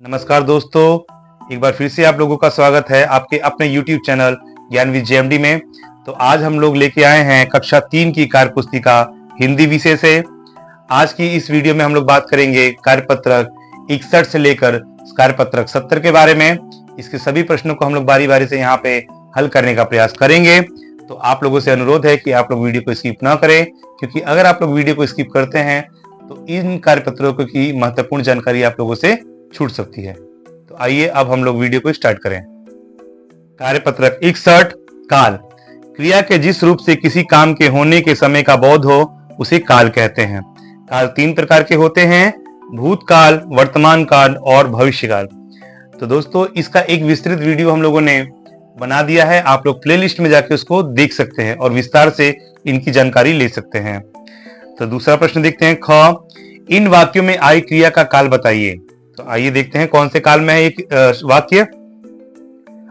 नमस्कार दोस्तों, एक बार फिर से आप लोगों का स्वागत है आपके अपने YouTube चैनल ज्ञान विद JMD में। तो आज हम लोग लेके आए हैं कक्षा 3 की कार्य पुस्तिका हिंदी विषय से। आज की इस वीडियो में हम लोग बात करेंगे कार्यपत्रक 61 से लेकर कार्यपत्रक 70 के बारे में। इसके सभी प्रश्नों को हम लोग बारी बारी से यहाँ पे हल करने का प्रयास करेंगे। तो आप लोगों से अनुरोध है कि आप लोग वीडियो को स्किप ना करें, क्योंकि अगर आप लोग वीडियो को स्किप करते हैं तो इन कार्यपत्रों की महत्वपूर्ण जानकारी आप लोगों से छूट सकती है। तो आइए अब हम लोग वीडियो को स्टार्ट करें। कार्यपत्रक 61 काल। क्रिया के जिस रूप से किसी काम के होने के समय का बोध हो उसे काल कहते हैं। काल 3 प्रकार के होते हैं: भूतकाल, वर्तमान काल और भविष्यकाल। तो दोस्तों, इसका एक विस्तृत वीडियो हम लोगों ने बना दिया है, आप लोग प्लेलिस्ट में जाके उसको देख सकते हैं और विस्तार से इनकी जानकारी ले सकते हैं। तो दूसरा प्रश्न देखते हैं, ख इन वाक्यों में आई क्रिया का काल बताइए। तो आइए देखते हैं कौन से काल में है एक वाक्य।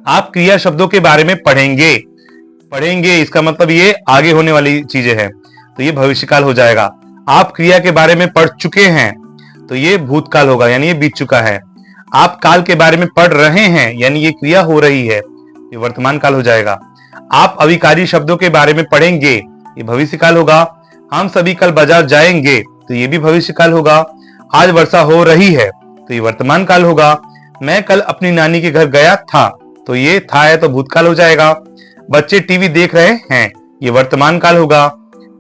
आप क्रिया शब्दों के बारे में पढ़ेंगे, इसका मतलब ये आगे होने वाली चीजें हैं, तो ये भविष्यकाल हो जाएगा। आप क्रिया के बारे में पढ़ चुके हैं, तो ये भूतकाल होगा, यानी ये बीत चुका है। आप काल के बारे में पढ़ रहे हैं, यानी ये क्रिया हो रही है, ये वर्तमान काल हो जाएगा। आप अविकारी शब्दों के बारे में पढ़ेंगे, ये भविष्यकाल होगा। हम सभी कल बाजार जाएंगे, तो ये भी भविष्यकाल होगा। आज वर्षा हो रही है, तो ये वर्तमान काल होगा। मैं कल अपनी नानी के घर गया था, तो ये था है तो भूतकाल हो जाएगा। बच्चे टीवी देख रहे हैं, ये वर्तमान काल होगा।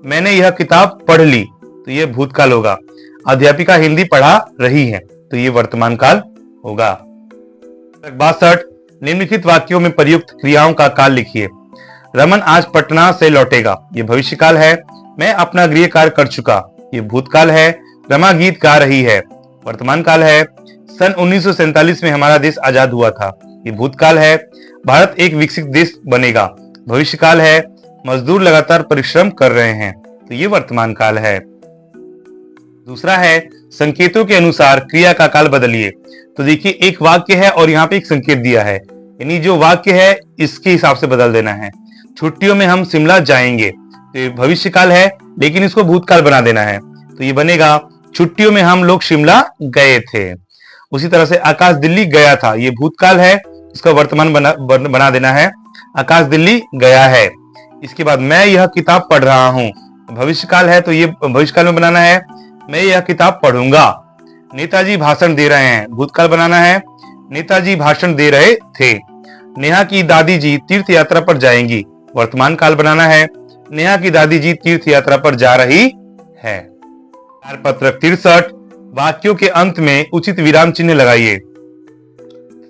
मैंने यह किताब पढ़ ली, तो ये भूतकाल होगा। अध्यापिका हिंदी पढ़ा रही है, तो ये वर्तमान काल होगा। 62 निम्नलिखित वाक्यों में प्रयुक्त क्रियाओं का काल लिखिए। रमन आज पटना से लौटेगा, ये भविष्यकाल है। मैं अपना गृह कार्य कर चुका, ये भूतकाल है। रमा गीत गा रही है, वर्तमान काल है। सन 1947 में हमारा देश आजाद हुआ था, ये भूतकाल है। भारत एक विकसित देश बनेगा, भविष्यकाल है। मजदूर लगातार परिश्रम कर रहे हैं, तो ये वर्तमान काल है। दूसरा है, संकेतों के अनुसार क्रिया का काल बदलिए। तो देखिए, एक वाक्य है और यहाँ पे एक संकेत दिया है, यानी जो वाक्य है इसके हिसाब से बदल देना है। छुट्टियों में हम शिमला जाएंगे, तो ये भविष्यकाल है, लेकिन इसको भूतकाल बना देना है, तो ये बनेगा छुट्टियों में हम लोग शिमला गए थे। उसी तरह से आकाश दिल्ली गया था, ये भूतकाल है, इसका वर्तमान बना देना है, आकाश दिल्ली गया है। इसके बाद मैं यह किताब पढ़ रहा हूं, भविष्यकाल है, तो ये भविष्यकाल में बनाना है, मैं यह किताब पढ़ूंगा। नेताजी भाषण दे रहे हैं, भूतकाल बनाना है, नेताजी भाषण दे रहे थे। नेहा की दादी जी तीर्थ यात्रा पर जाएंगी, वर्तमान काल बनाना है, नेहा की दादी जी तीर्थ यात्रा पर जा रही है। कार्यपत्रक 63 वाक्यों के अंत में उचित विराम चिन्ह लगाइए।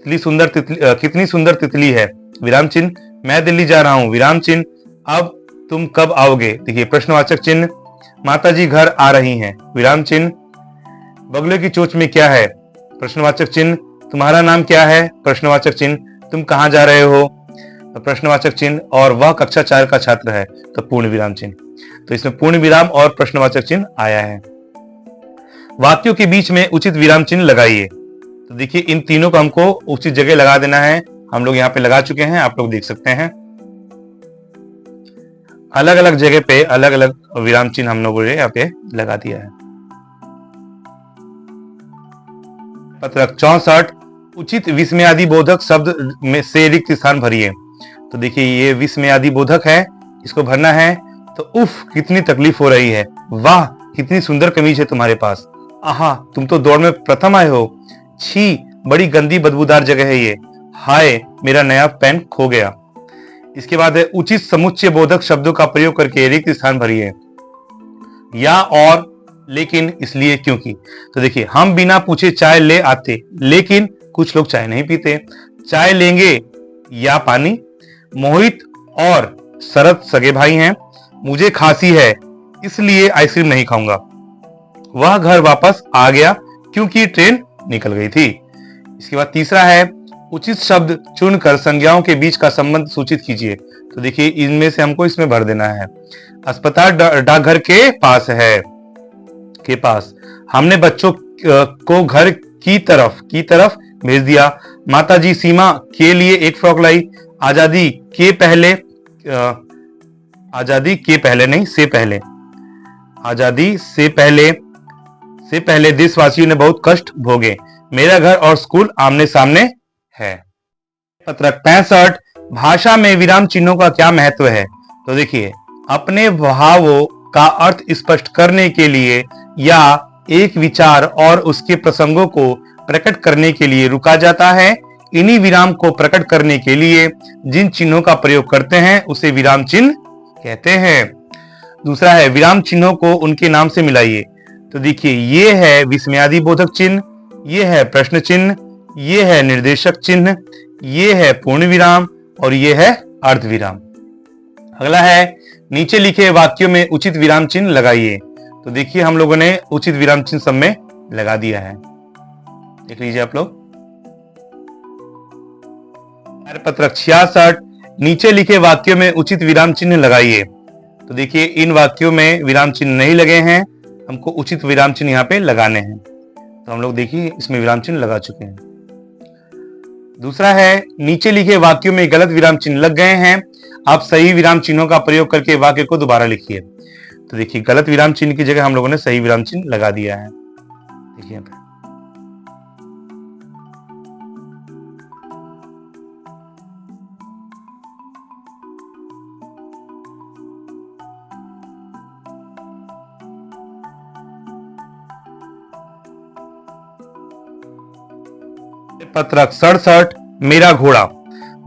कितनी सुंदर तितली है, विराम चिन्ह। मैं दिल्ली जा रहा हूं, विराम चिन्ह। अब तुम कब आओगे, देखिए प्रश्नवाचक चिन्ह। माताजी घर आ रही हैं, विराम चिन्ह। बगले की चोंच में क्या है, प्रश्नवाचक चिन्ह। तुम्हारा नाम क्या है, प्रश्नवाचक चिन्ह। तुम कहां जा रहे हो, प्रश्नवाचक चिन्ह। और वह कक्षा 4 का छात्र है, तो पूर्ण विराम चिन्ह। तो इसमें पूर्ण विराम और प्रश्नवाचक चिन्ह आया है। वाक्यों के बीच में उचित विराम चिन्ह लगाइए। तो देखिए, इन तीनों को हमको उचित जगह लगा देना है, हम लोग यहाँ पे लगा चुके हैं, आप लोग देख सकते हैं। अलग अलग जगह पे अलग अलग विराम चिन्ह हम लोगों ने यहाँ पे लगा दिया है। पत्रक 64 उचित विस्मयादि बोधक शब्द में से रिक्त स्थान भरिए। तो देखिए, ये विस्मयादि बोधक है, इसको भरना है। तो उफ कितनी तकलीफ हो रही है, वाह कितनी सुंदर कमीज है तुम्हारे पास, आहा तुम तो दौड़ में प्रथम आए हो, छी बड़ी गंदी बदबूदार जगह है ये, हाय मेरा नया पेन खो गया। इसके बाद है उचित समुच्चय बोधक शब्दों का प्रयोग करके रिक्त स्थान भरिए। या, और, लेकिन, इसलिए, क्योंकि। तो देखिए, हम बिना पूछे चाय ले आते, लेकिन कुछ लोग चाय नहीं पीते। चाय लेंगे या पानी। मोहित और शरद सगे भाई हैं। मुझे खांसी है, इसलिए आइसक्रीम नहीं खाऊंगा। वह घर वापस आ गया क्योंकि ट्रेन निकल गई थी। इसके बाद तीसरा है उचित शब्द चुनकर संज्ञाओं के बीच का संबंध सूचित कीजिए। तो देखिए, इनमें से हमको इसमें भर देना है। अस्पताल डाकघर के पास है, के पास। हमने बच्चों को घर की तरफ भेज दिया। माताजी सीमा के लिए एक फ्रॉक लाई। आजादी के पहले देशवासियों ने बहुत कष्ट भोगे। मेरा घर और स्कूल आमने सामने है। पत्रक 65, भाषा में विराम चिन्हों का क्या महत्व है? तो देखिए, अपने भावों का अर्थ स्पष्ट करने के लिए या एक विचार और उसके प्रसंगों को प्रकट करने के लिए रुका जाता है। इन्हीं विराम को प्रकट करने के लिए जिन चिन्हों का प्रयोग करते हैं उसे विराम चिन्ह कहते हैं। दूसरा है, विराम चिन्हों को उनके नाम से मिलाइए। तो देखिए, ये है विस्मयादि बोधक चिन्ह, ये है प्रश्न चिन्ह, ये है निर्देशक चिन्ह, ये है पूर्ण विराम और ये है अर्ध विराम। अगला है, नीचे लिखे वाक्यों में उचित विराम चिन्ह लगाइए। तो देखिए, हम लोगों ने उचित विराम चिन्ह सब में लगा दिया है, देख लीजिए आप लोग। पत्रक 66, नीचे लिखे वाक्यों में उचित विराम चिन्ह लगाइए। तो देखिए, इन वाक्यों में विराम चिन्ह नहीं लगे हैं, हमको उचित विराम चिन्ह यहाँ पे लगाने हैं। तो हम लोग देखिए इसमें विराम चिन्ह लगा चुके हैं। दूसरा है, नीचे लिखे वाक्यों में गलत विराम चिन्ह लग गए हैं, आप सही विराम चिन्हों का प्रयोग करके वाक्य को दोबारा लिखिए। तो देखिए, गलत विराम चिन्ह की जगह हम लोगों ने सही विराम चिन्ह लगा दिया है, देखिए यहाँ पे। पत्रक 67, मेरा घोड़ा।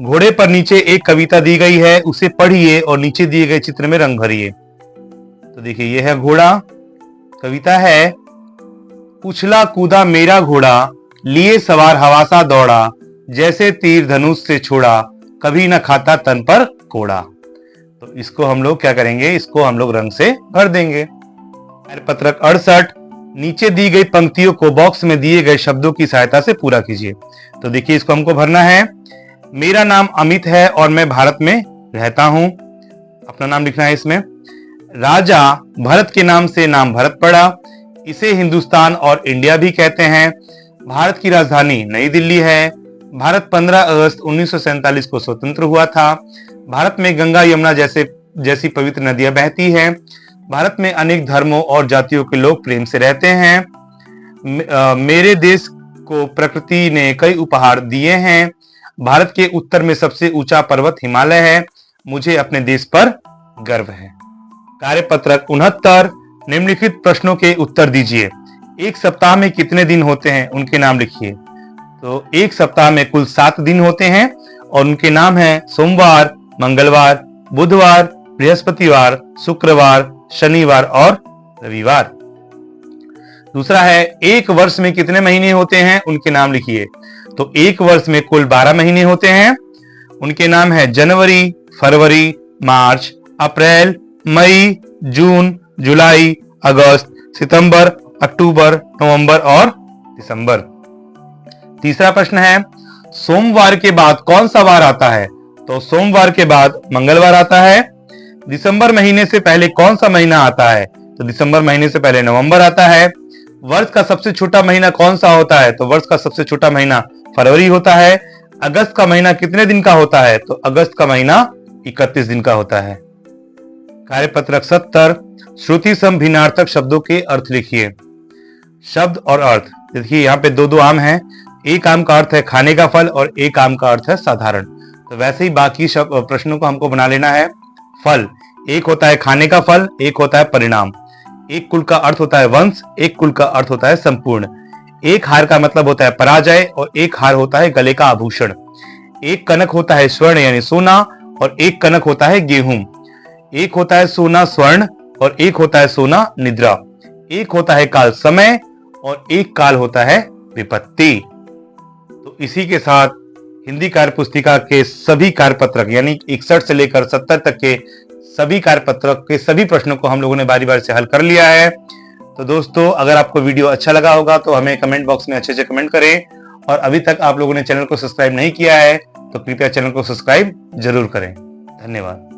घोड़े पर नीचे एक कविता दी गई है, उसे पढ़िए और नीचे दिए गए चित्र में रंग भरिए। तो देखिए, यह है घोड़ा, कविता है, उछला कूदा मेरा घोड़ा, लिए सवार हवासा दौड़ा, जैसे तीर धनुष से छोड़ा, कभी न खाता तन पर कोड़ा। तो इसको हम लोग क्या करेंगे, इसको हम लोग रंग से भर देंगे। पत्रक 68, नीचे दी गई पंक्तियों को बॉक्स में दिए गए शब्दों की सहायता से पूरा कीजिए। तो देखिए, इसको हमको भरना है। मेरा नाम अमित है और मैं भारत में रहता हूं, अपना नाम लिखना है इसमें। राजा भरत के नाम से नाम भरत पड़ा, इसे हिंदुस्तान और इंडिया भी कहते हैं। भारत की राजधानी नई दिल्ली है। भारत 15 अगस्त 1947 को स्वतंत्र हुआ था। भारत में गंगा यमुना जैसी पवित्र नदियां बहती हैं। भारत में अनेक धर्मों और जातियों के लोग प्रेम से रहते हैं। मेरे देश को प्रकृति ने कई उपहार दिए हैं। भारत के उत्तर में सबसे ऊंचा पर्वत हिमालय है। मुझे अपने देश पर गर्व है। कार्यपत्रक 69, निम्नलिखित प्रश्नों के उत्तर दीजिए। एक सप्ताह में कितने दिन होते हैं, उनके नाम लिखिए। तो एक सप्ताह में कुल 7 दिन होते हैं और उनके नाम है सोमवार, मंगलवार, बुधवार, बृहस्पतिवार, शुक्रवार, शनिवार और रविवार। दूसरा है, एक वर्ष में कितने महीने होते हैं, उनके नाम लिखिए। तो एक वर्ष में कुल 12 महीने होते हैं, उनके नाम है जनवरी, फरवरी, मार्च, अप्रैल, मई, जून, जुलाई, अगस्त, सितंबर, अक्टूबर, नवंबर और दिसंबर। तीसरा प्रश्न है, सोमवार के बाद कौन सा वार आता है? तो सोमवार के बाद मंगलवार आता है। दिसंबर महीने से पहले कौन सा महीना आता है? तो दिसंबर महीने से पहले नवंबर आता है। वर्ष का सबसे छोटा महीना कौन सा होता है? तो वर्ष का सबसे छोटा महीना फरवरी होता है। अगस्त का महीना कितने दिन का होता है? तो अगस्त का महीना 31 दिन का होता है। कार्यपत्रक 70, श्रुति सम भिन्नार्थक शब्दों के अर्थ लिखिए। शब्द और अर्थ, देखिए यहाँ पे दो आम हैं। एक आम का अर्थ है खाने का फल और एक आम का अर्थ है साधारण। तो वैसे ही बाकी प्रश्नों को हमको बना लेना है। फल, एक होता है खाने का फल, एक होता है परिणाम। एक कुल का अर्थ होता है वंश, एक कुल का अर्थ होता है संपूर्ण। एक हार का मतलब होता है पराजय और एक हार होता है गले का आभूषण। एक कनक होता है स्वर्ण यानी सोना और एक कनक होता है गेहूं। एक होता है सोना स्वर्ण और एक होता है सोना निद्रा। एक होता है काल समय और एक काल होता है विपत्ति। तो इसी के साथ हिंदी कार्य पुस्तिका के सभी कार्यपत्रक यानी 61 से लेकर 70 तक के सभी कार्यपत्रक के सभी प्रश्नों को हम लोगों ने बारी बारी से हल कर लिया है। तो दोस्तों, अगर आपको वीडियो अच्छा लगा होगा तो हमें कमेंट बॉक्स में अच्छे से कमेंट करें और अभी तक आप लोगों ने चैनल को सब्सक्राइब नहीं किया है तो कृपया चैनल को सब्सक्राइब जरूर करें। धन्यवाद।